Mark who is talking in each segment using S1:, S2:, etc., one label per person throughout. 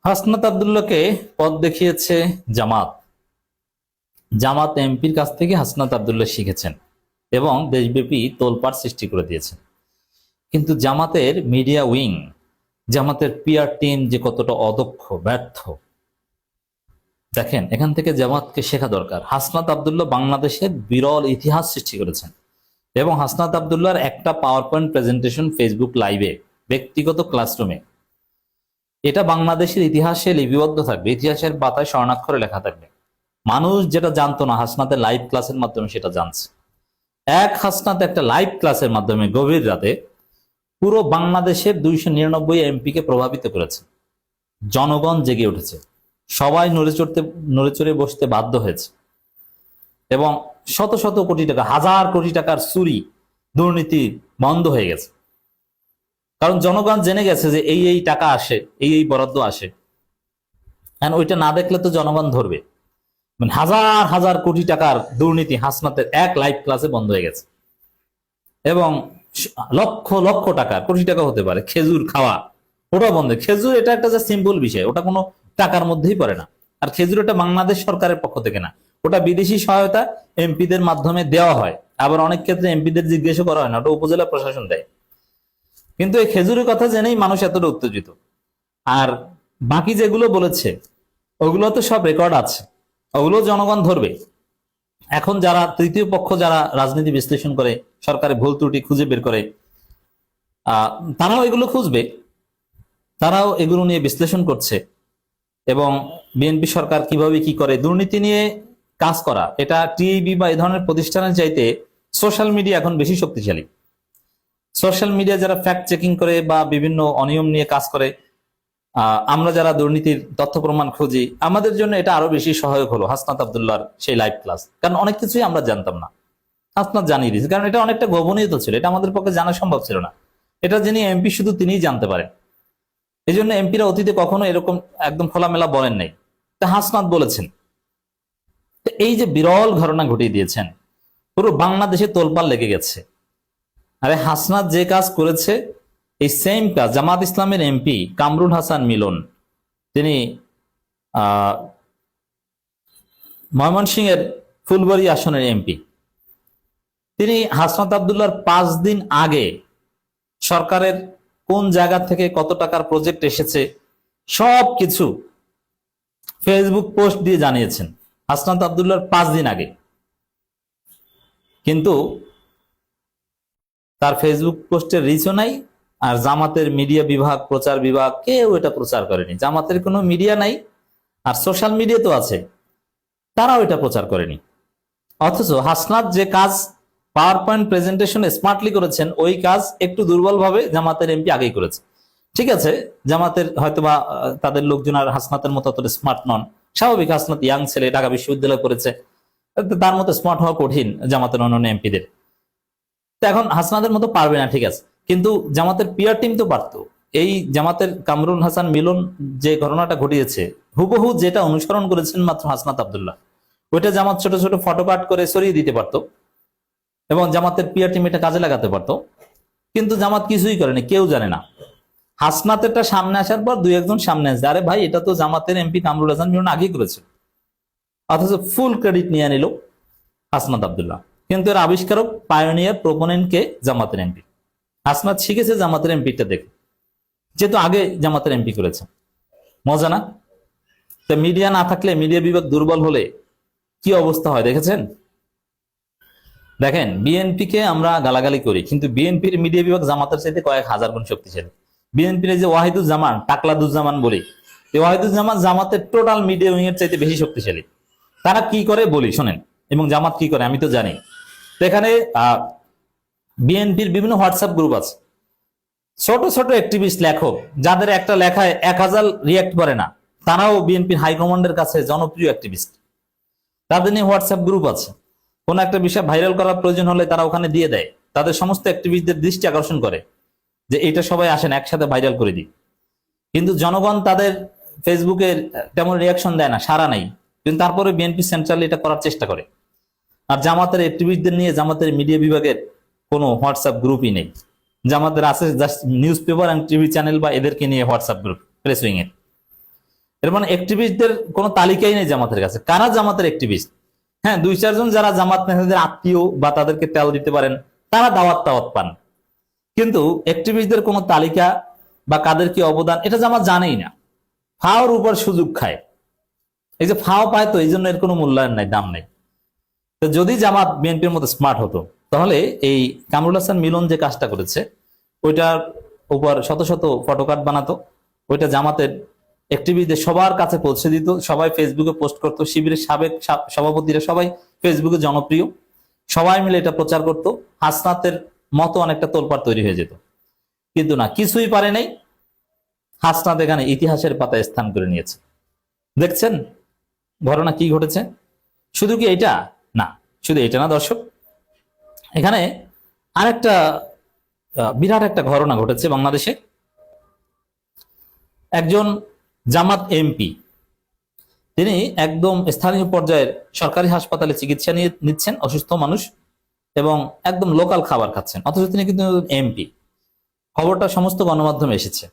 S1: হাসনাত আব্দুল্লাহকে পথ দেখিয়েছে জামাত। জামাত এমপির কাছ থেকে হাসনাত আব্দুল্লাহ শিখেছেন এবং দেশব্যাপী তোলপাড় সৃষ্টি করে দিয়েছেন। কিন্তু জামাতের মিডিয়া উইং, জামাতের পিআর টিম যে কতটা অদক্ষ, ব্যর্থ, দেখেন এখান থেকে জামাতকে শেখা দরকার। হাসনাত আব্দুল্লাহ বাংলাদেশের বিরল ইতিহাস সৃষ্টি করেছেন এবং হাসনাত আব্দুল্লাহর একটা পাওয়ার পয়েন্ট প্রেজেন্টেশন ফেসবুক লাইভে, ব্যক্তিগত ক্লাসরুমে, এটা বাংলাদেশের ইতিহাসে লিপিবদ্ধ থাকবে, ইতিহাসের পাতায় স্বর্ণাক্ষরে লেখা থাকবে। মানুষ যেটা জানতো না, হাসনাতের লাইভ ক্লাসের মাধ্যমে সেটা জানছে। হাসনাত একটা লাইভ ক্লাসের মাধ্যমে গভীর রাতে পুরো বাংলাদেশের 299 এমপিকে প্রভাবিত করেছে। জনগণ জেগে উঠেছে, সবাই নড়ে চড়ে বসতে বাধ্য হয়েছে এবং শত শত কোটি টাকা, হাজার কোটি টাকার চুরি, দুর্নীতি বন্ধ হয়ে গেছে। কারণ জনগণ জেনে গেছে যে এই টাকা আসে, এই বরাদ্দ আসে। ওইটা না দেখলে তো জনগণ ধরবে। মানে হাজার হাজার কোটি টাকার দুর্নীতি হাসনাতের এক লাইভ ক্লাসে বন্ধ হয়ে গেছে এবং লক্ষ লক্ষ টাকা, কোটি টাকা হতে পারে, খেজুর খাওয়া, ওটাও বন্ধ। খেজুর এটা একটা যে সিম্পল বিষয়, ওটা কোনো টাকার মধ্যেই পড়ে না। আর খেজুর এটা বাংলাদেশ সরকারের পক্ষ থেকে না, ওটা বিদেশি সহায়তা এমপিদের মাধ্যমে দেওয়া হয়। আবার অনেক ক্ষেত্রে এমপিদের জিজ্ঞেসও করা হয় না, ওটা উপজেলা প্রশাসন দেয়। কিন্তু এই খেজুরের কথা জেনেই মানুষ এতটা উত্তেজিত। আর বাকি যেগুলো বলেছে ওগুলো তো সব রেকর্ড আছে, ওগুলো জনগণ ধরবে। এখন যারা তৃতীয় পক্ষ, যারা রাজনীতি বিশ্লেষণ করে, সরকারের ভুল ত্রুটি খুঁজে বের করে, তারাও এগুলো খুঁজবে, তারাও এগুলো নিয়ে বিশ্লেষণ করছে। এবং বিএনপি সরকার কিভাবে কি করে দুর্নীতি নিয়ে কাজ করা, এটা টিআইবি বা এই ধরনের প্রতিষ্ঠানের চাইতে সোশ্যাল মিডিয়া এখন বেশি শক্তিশালী। সোশ্যাল মিডিয়া যারা ফ্যাক্ট চেকিং করে বা বিভিন্ন অনিয়ম নিয়ে কাজ করে, আমরা যারা দুর্নীতির তথ্য প্রমাণ খুঁজি, আমাদের জন্য এটা আরো বেশি সহায়ক হলো হাসনাত আব্দুল্লাহর সেই লাইভ ক্লাস। কারণ অনেক কিছুই আমরা জানতাম না, হাসনাত জানিয়ে দিয়েছে। কারণ এটা অনেকটা গোপনীয়তা ছিল, এটা আমাদের পক্ষে জানা সম্ভব ছিল না। এটা যিনি এমপি শুধু তিনিই জানতে পারেন। এই জন্য এমপিরা অতীতে কখনো এরকম একদম খোলামেলা বলেন নাই, তা হাসনাত বলেছেন। এই যে বিরল ঘটনা ঘটিয়ে দিয়েছেন, পুরো বাংলাদেশে তোলপাড় লেগে গেছে। আরে হাসনাত যে কাজ করেছে, এই সেম কাজ জামাত ইসলামের এমপি কামরুল হাসান মিলন, তিনি ময়মনসিংহের ফুলবাড়ী আসনের এমপি, তিনি হাসনাত আব্দুল্লাহর 5 দিন আগে সরকারের কোন জায়গা থেকে কত টাকার প্রজেক্ট এসেছে সবকিছু ফেসবুক পোস্ট দিয়ে জানিয়েছেন হাসনাত আব্দুল্লাহর 5 দিন আগে। কিন্তু তার ফেসবুক পোস্টের রিচও নাই, আর জামাতের মিডিয়া বিভাগ, প্রচার বিভাগ, কেউ এটা প্রচার করেনি। জামাতের কোনো মিডিয়া নাই, আর সোশ্যাল মিডিয়া তো আছে, তারাও এটা প্রচার করেনি। অথচ হাসনাত যে কাজ পাওয়ার পয়েন্ট প্রেজেন্টেশনে স্মার্টলি করেছেন, ওই কাজ একটু দুর্বলভাবে জামাতের এমপি আগেই করেছে। ঠিক আছে, জামাতের হয়তোবা তাদের লোকজন আর হাসনাতের মতো অতটা স্মার্ট নন, স্বাভাবিক। হাসনাত ইয়াং ছেলে, ঢাকা বিশ্ববিদ্যালয় করেছে, তার মতো স্মার্ট হওয়া কঠিন জামাতের অন্যান্য এমপিদের। তো এখন হাসনাতের মতো পারবে না, ঠিক আছে, কিন্তু জামাতের পিআর টিম তো পারতো। এই জামাতের কামরুল হাসান মিলন যে ঘটনাটা ঘটিয়েছে, হুবহু যেটা অনুসরণ করেছেন মাত্র হাসনাত আব্দুল্লাহ, ওইটা জামাত ছোট ছোট ফটো কাট করে সরিয়ে দিতে পারতো এবং জামাতের পিআর টিম এটা কাজে লাগাতে পারতো। কিন্তু জামাত কিছুই করেনি, কেউ জানে না। হাসনাতেরটা সামনে আসার পর 2-1 জন সামনে আসছে, আরে ভাই এটা তো জামাতের এমপি কামরুল হাসান মিলন আগেই করেছে। অথচ ফুল ক্রেডিট নিয়ে নিল হাসনাত আব্দুল্লাহ। কিন্তু এর আবিষ্কারক, পায়োনিয়ার, প্রোপোনেন্ট কে? জামাতের এমপি। হাসনাত শিখেছে জামাতের এমপিটা দেখে, যেহেতু আগে জামাতের এমপি করেছে। মজা না? তো মিডিয়া না থাকলে, মিডিয়া বিভাগ দুর্বল হলে কি অবস্থা হয় দেখেছেন? দেখেন, বিএনপি কে আমরা গালাগালি করি, কিন্তু বিএনপির মিডিয়া বিভাগ জামাতের চাইতে কয়েক হাজার গুণ শক্তিশালী। বিএনপির যে ওয়াহিদুজ্জামান, টাকলাদুজ্জামান বলি, এই ওয়াহিদুজ্জামান জামাতের টোটাল মিডিয়া উইং এর চাইতে বেশি শক্তিশালী। তারা কি করে বলি শোনেন, এবং জামাত কি করে আমি তো জানি। তো এখানে বিএনপির বিভিন্ন হোয়াটসঅ্যাপ গ্রুপ আছে, ছোট ছোট অ্যাক্টিভিস্ট, লেখক, যাদের একটা লেখায় 1000 রিয়াক্ট করে না, তারাও বিএনপির হাইকমান্ডের কাছে জনপ্রিয় অ্যাক্টিভিস্ট। তাদের নিয়ে হোয়াটসঅ্যাপ গ্রুপ আছে, কোন একটা বিষয় ভাইরাল করার প্রয়োজন হলে তারা ওখানে দিয়ে দেয়, তাদের সমস্ত অ্যাক্টিভিস্টদের দৃষ্টি আকর্ষণ করে যে এটা সবাই আসেন একসাথে ভাইরাল করে দিই। কিন্তু জনগণ তাদের ফেসবুকে তেমন রিয়াকশন দেয় না, সাড়া নাই, কিন্তু তারপরে বিএনপি সেন্ট্রালি এটা করার চেষ্টা করে। আর জামাতের অ্যাক্টিভিস্টদের নিয়ে জামাতের মিডিয়া বিভাগের কোনো হোয়াটসঅ্যাপ গ্রুপই নেই। জামাতের আছে just news paper and TV channel বা এদেরকে নিয়ে হোয়াটসঅ্যাপ গ্রুপ, প্রেস উইং এর। এর মানে অ্যাক্টিভিস্টদের কোনো তালিকাই নেই জামাতের কাছে। কারা জামাতের অ্যাক্টিভিস্ট? হ্যাঁ, 2-4 জন যারা জামাত নেতাদের আত্মীয় বা তাদেরকে তেল দিতে পারেন, তারা দাওয়াত পান, কিন্তু অ্যাক্টিভিস্টদের কোনো তালিকা বা কাদের কি অবদান এটা জামাত জানেই না। ফাওর উপর সুযোগ খায়, এই যে ফাও পায়, তো এই জন্য এর কোনো মূল্যায়ন নাই, দাম নাই। তো যদি জামাত বিএনপির মতো স্মার্ট হতো, তাহলে এই কামরুল হাসান মিলন যে কাজটা করেছে ওইটার উপর শত শত ফটোকার্ড বানাতো, ওইটা জামাতের অ্যাক্টিভিস্টদের সবার কাছে পৌঁছে দিত, সবাই ফেসবুকে পোস্ট করতো, শিবিরের সাবেক সভাপতিরা সবাই ফেসবুকে জনপ্রিয়, সবাই মিলে এটা প্রচার করত, হাসনাতের মতো অনেকটা তোলপাড় তৈরি হয়ে যেত। কিন্তু না, কিছুই পারে নাই। হাসনাত এখানে ইতিহাসের পাতায় স্থান করে নিয়েছে। দেখছেন ঘটনা কি ঘটেছে? শুধু কি এটা না, শুধু এটা না দর্শক, এখানে আরেকটা বিরাট একটা ঘটনা ঘটেছে বাংলাদেশে। একজন জামাত এমপি, তিনি একদম স্থানীয় পর্যায়ের সরকারি হাসপাতালে চিকিৎসা নিচ্ছেন, অসুস্থ মানুষ, এবং একদম লোকাল খাবার খাচ্ছেন, অথচ তিনি কিন্তু এমপি। খবরটা সমস্ত গণমাধ্যমে এসেছে।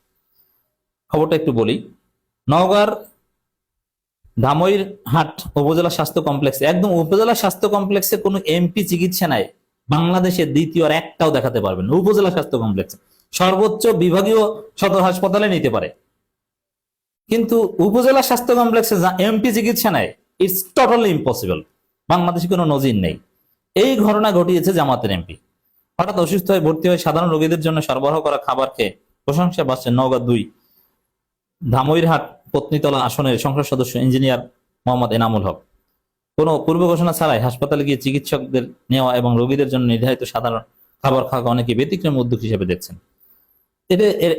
S1: খবরটা একটু বলি। নওগাঁর ধামইরহাট উপজেলা স্বাস্থ্য কমপ্লেক্সে, একদম উপজেলা স্বাস্থ্য কমপ্লেক্সে কোনো এমপি চিকিৎসা নেয় বাংলাদেশের দ্বিতীয় আর একটাও দেখাতে পারবেন। উপজেলা স্বাস্থ্য কমপ্লেক্সে, সর্বোচ্চ বিভাগীয় সদর হাসপাতালে নিতে পারে, কিন্তু উপজেলা স্বাস্থ্য কমপ্লেক্সে এমপি চিকিৎসা নেয়, ইটস টোটালি ইম্পসিবল। বাংলাদেশে কোনো নজির নেই। এই ঘটনা ঘটিয়েছে জামাতের এমপি। হঠাৎ অসুস্থ হয়ে ভর্তি হয়ে সাধারণ রোগীদের জন্য সরবরাহ করা খাবার খেয়ে প্রশংসা পাচ্ছেন নওগাঁ 2 ধামইরহাট পত্নীতলা আসনের সংসদ সদস্য ইঞ্জিনিয়ার মোহাম্মদ এনামুল হক। কোনো পূর্ব ঘোষণা ছাড়াই হাসপাতালে গিয়ে চিকিৎসকদের নেওয়া এবং রোগীদের জন্য নির্ধারিত সাধারণ খাবার খাওয়া অনেকে ব্যতিক্রম উদ্যোগ হিসেবে দেখছেন।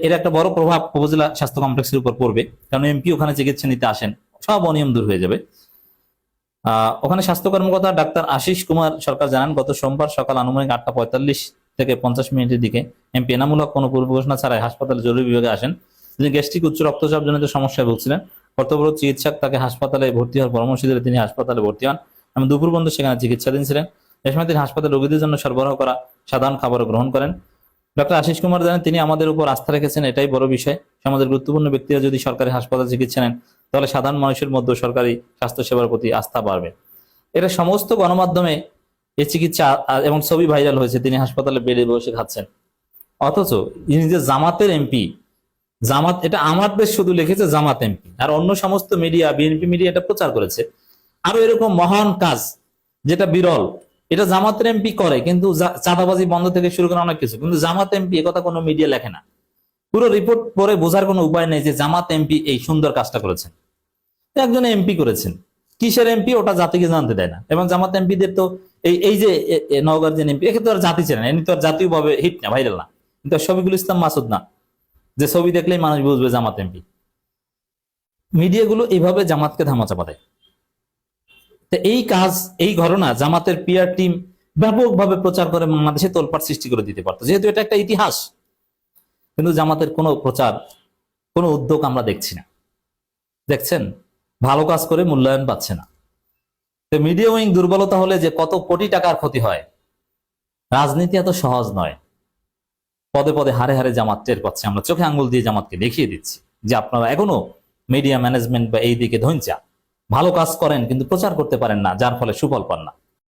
S1: এর একটা বড় প্রভাব উপজেলা স্বাস্থ্য কমপ্লেক্সের উপর পড়বে, কারণ এমপি ওখানে চিকিৎসা নিতে আসেন, সব অনিয়ম দূর হয়ে যাবে। ওখানে স্বাস্থ্য কর্মকর্তা ডাক্তার আশিস কুমার সরকার জানান, গত সোমবার সকাল আনুমানিক 8:45 থেকে 50 মিনিটের দিকে এমপি এনামুল হক কোনো পূর্ব ঘোষণা ছাড়াই হাসপাতালে জরুরি বিভাগে আসেন। তিনি গ্যাস্ট্রিক উচ্চ রক্তচাপ জনিত সমস্যায় ভুগছিলেন। কর্তব্যরত চিকিৎসক তাকে হাসপাতালে ভর্তি হওয়ার পরামর্শ দিলে তিনি হাসপাতালে ভর্তি হন এবং দুপুর পর্যন্ত সেখানে চিকিৎসাধীন ছিলেন। এ সময় তিনি হাসপাতালে রোগীদের জন্য সরবরাহ করা সাধারণ খাবার গ্রহণ করেন। ডক্টর আশিস কুমার জানান, তিনি আমাদের উপর আস্থা রেখেছেন, এটাই বড় বিষয়। সমাজের গুরুত্বপূর্ণ ব্যক্তিরা যদি সরকারি হাসপাতালে চিকিৎসা নেন, তাহলে সাধারণ মানুষের মধ্যে সরকারি স্বাস্থ্য সেবার প্রতি আস্থা বাড়বে। এটা সমস্ত গণমাধ্যমে এই চিকিৎসা এবং ছবি ভাইরাল হয়েছে, তিনি হাসপাতালে বেডে বসে খাচ্ছেন। অথচ ইনি যে জামাতের এমপি, জামাত, এটা আমার দেশ শুধু লিখেছে জামাত এমপি, আর অন্য সমস্ত মিডিয়া, বিএনপি মিডিয়া এটা প্রচার করেছে। আরো এরকম মহান কাজ যেটা বিরল, এটা জামাতের এমপি করে, কিন্তু চাঁদাবাজি বন্ধ থেকে শুরু করে অনেক কিছু, কিন্তু জামাত এমপি একথা কোনো মিডিয়া লেখে না। পুরো রিপোর্ট পড়ে বোঝার কোনো উপায় নেই যে জামাত এমপি এই সুন্দর কাজটা করেছেন। একজন এমপি করেছেন, কিসের এমপি ওটা জাতিকে জানতে দেয় না। এবং জামাত এমপিদের তো এই যে নওগাঁর যে এমপি, একে তো আর জাতি চেনে না, এমনি তো আর জাতীয় ভাবে হিট না, ভাইরাল না, কিন্তু শফিকুল ইসলাম মাসুদ না, যে ছবি দেখলেই মানুষ বুঝবে জামাত এমপি। মিডিয়াগুলো এইভাবে জামাতকে ধামাচাপা দেয়। তো এই কাজ, এই ঘটনা জামাতের পিআর টিম ব্যাপকভাবে প্রচার করে বাংলাদেশে তোলপাড় সৃষ্টি করে দিতে পারতো, যেহেতু এটা একটা ইতিহাস। কিন্তু জামাতের কোনো প্রচার, কোনো উদ্যোগ আমরা দেখছি না। দেখছেন, ভালো কাজ করে মূল্যায়ন পাচ্ছে না। তো মিডিয়া উইং দুর্বলতা হলে যে কত কোটি টাকার ক্ষতি হয়। রাজনীতি এত সহজ নয়। পদে পদে হারে হারে জামাত টের পাচ্ছে, আমরা চোখে আঙ্গুল দিয়ে জামাতকে দেখিয়ে দিচ্ছি যে আপনারা এখনো মিডিয়া ম্যানেজমেন্ট বা এই দিকে ধৈর্য, ভালো কাজ করেন কিন্তু প্রচার করতে পারেন না, যার ফলে সুফল পান না।